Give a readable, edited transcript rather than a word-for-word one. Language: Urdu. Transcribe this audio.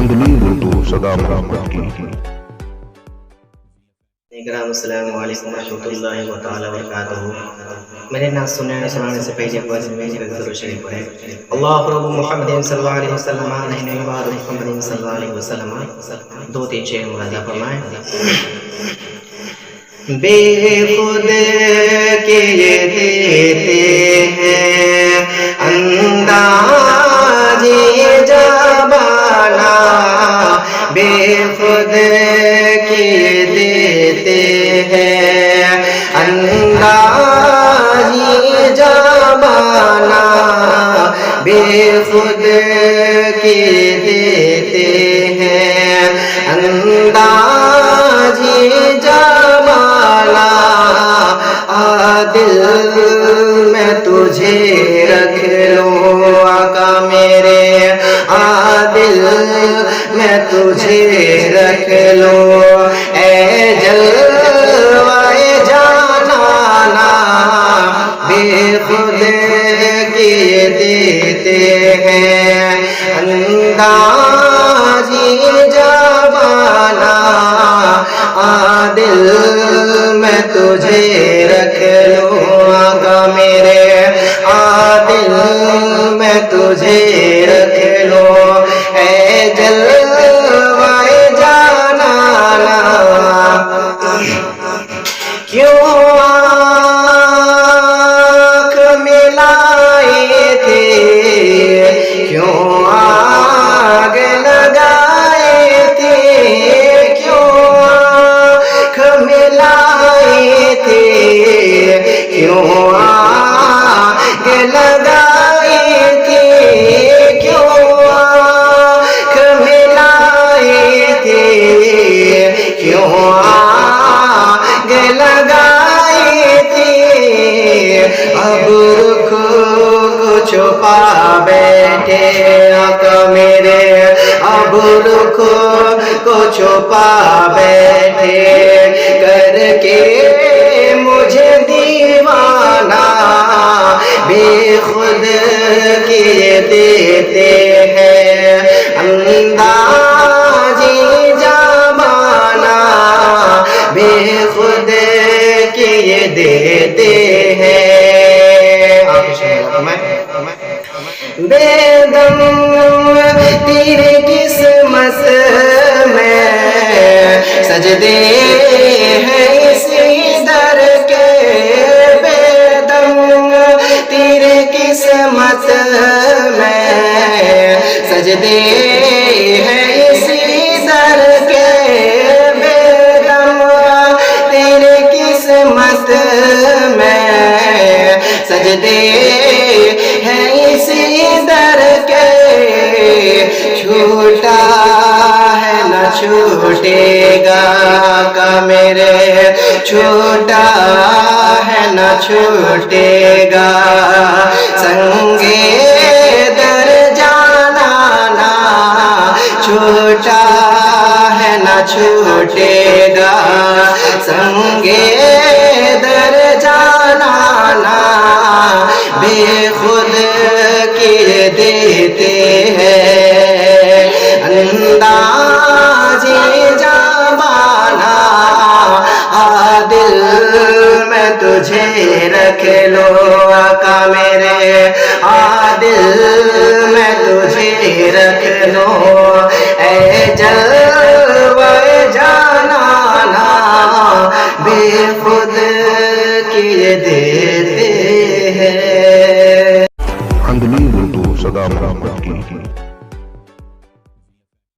اندلین اردو صدا محمد کی. السلام علیکم ورحمۃ اللہ تعالی وبرکاتہ. میرے نام سننے سے پہلے ضرور شریف پڑھیں. اللہ رب محمد صلی اللہ علیہ وسلم محمد صلی اللہ علیہ وسلم. 2-3 شعر مراجعہ فرمائیں. بے خود کے یہ دیتے ہیں انداز جبانا، بے خود کے دیتے ہیں انداز جبانا، بے خود کے دیتے ہیں انداز جبانا. دل میں تجھے رکھ لوں آقا میرے، دل میں تجھے رکھ لوں، اے جلوائے جانانا، بے خود کے دیتے ہیں انداز جبانا. دل میں تجھے رکھ لوں آقا میرے، دل میں تجھے رکھ لوں، اے جلوائے جانانا. کیوں آنکھ ملائے تھے، کیوں آگ لگائے تھے، کیوں آنکھ ملائے تھے، کیوں آگ لگائے تھے، کیوں آنکھ ملائے تھے، کیوں آگ لگائے تھے. اب رخ کو چھپا بیٹھے آقا میرے، اب رخ کو چھپا بیٹھے کر کے مجھے دیوانہ، بے خود کے دیتے ہیں انداز جبانا، بے خود کے دیتے ہیں. بے دم تیری قسمت میں سجدے ہیں اسی در کے، بے دم تیری قسمت میں سجدے ہیں اسی در کے، بے دم تیری قسمت میں سجدے ہیں اسی در کے. چھوٹا ہے نہ چھوٹے گا آقا میرے، چھوٹا ہے نہ چھوٹے گا سنگے در جانانا، چھوٹا ہے نہ چھوٹے گا سنگے در جانانا، بے خود کے دیتے ہیں انداز جبانا. دل میں تجھے رکھ لو آقا میرے، دل میں تجھے رکھ لو، اے جلوائے جانانا، بے خود کے دیتے ہیں. اندلین اردو صدا محمد کی.